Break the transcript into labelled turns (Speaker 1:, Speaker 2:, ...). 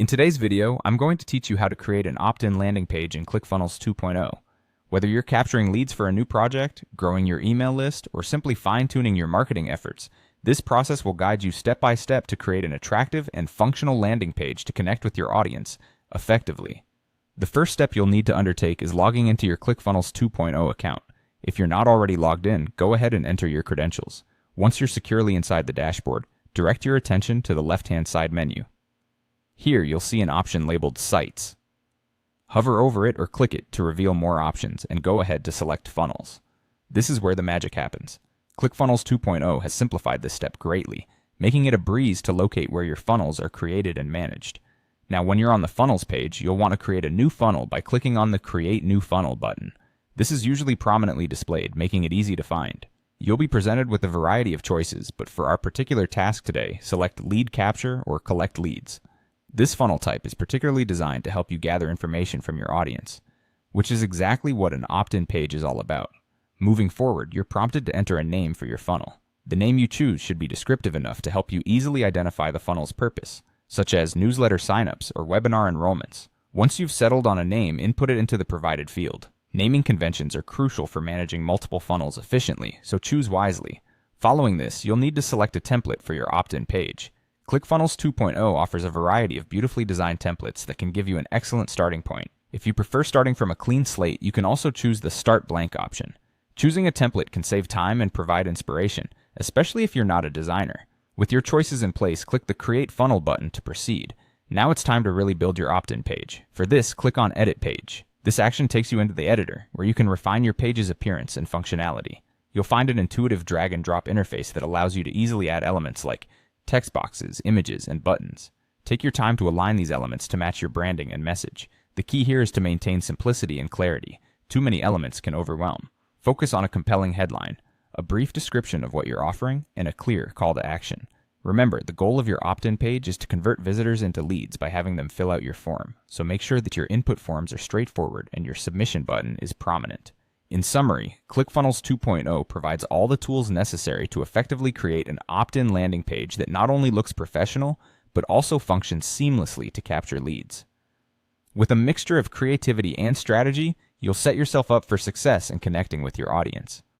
Speaker 1: In today's video, I'm going to teach you how to create an opt-in landing page in ClickFunnels 2.0. Whether you're capturing leads for a new project, growing your email list, or simply fine-tuning your marketing efforts, this process will guide you step by step to create an attractive and functional landing page to connect with your audience effectively. The first step you'll need to undertake is logging into your ClickFunnels 2.0 account. If you're not already logged in, go ahead and enter your credentials. Once you're securely inside the dashboard, direct your attention to the left-hand side menu. Here, you'll see an option labeled Sites. Hover over it or click it to reveal more options and go ahead to select Funnels. This is where the magic happens. ClickFunnels 2.0 has simplified this step greatly, making it a breeze to locate where your funnels are created and managed. Now, when you're on the Funnels page, you'll want to create a new funnel by clicking on the Create New Funnel button. This is usually prominently displayed, making it easy to find. You'll be presented with a variety of choices, but for our particular task today, select Lead Capture or Collect Leads. This funnel type is particularly designed to help you gather information from your audience, which is exactly what an opt-in page is all about. Moving forward, you're prompted to enter a name for your funnel. The name you choose should be descriptive enough to help you easily identify the funnel's purpose, such as newsletter signups or webinar enrollments. Once you've settled on a name, input it into the provided field. Naming conventions are crucial for managing multiple funnels efficiently, so choose wisely. Following this, you'll need to select a template for your opt-in page. ClickFunnels 2.0 offers a variety of beautifully designed templates that can give you an excellent starting point. If you prefer starting from a clean slate, you can also choose the Start Blank option. Choosing a template can save time and provide inspiration, especially if you're not a designer. With your choices in place, click the Create Funnel button to proceed. Now it's time to really build your opt-in page. For this, click on Edit Page. This action takes you into the editor, where you can refine your page's appearance and functionality. You'll find an intuitive drag-and-drop interface that allows you to easily add elements like text boxes, images, and buttons. Take your time to align these elements to match your branding and message. The key here is to maintain simplicity and clarity. Too many elements can overwhelm. Focus on a compelling headline, a brief description of what you're offering, and a clear call to action. Remember, the goal of your opt-in page is to convert visitors into leads by having them fill out your form, so make sure that your input forms are straightforward and your submission button is prominent. In summary, ClickFunnels 2.0 provides all the tools necessary to effectively create an opt-in landing page that not only looks professional, but also functions seamlessly to capture leads. With a mixture of creativity and strategy, you'll set yourself up for success in connecting with your audience.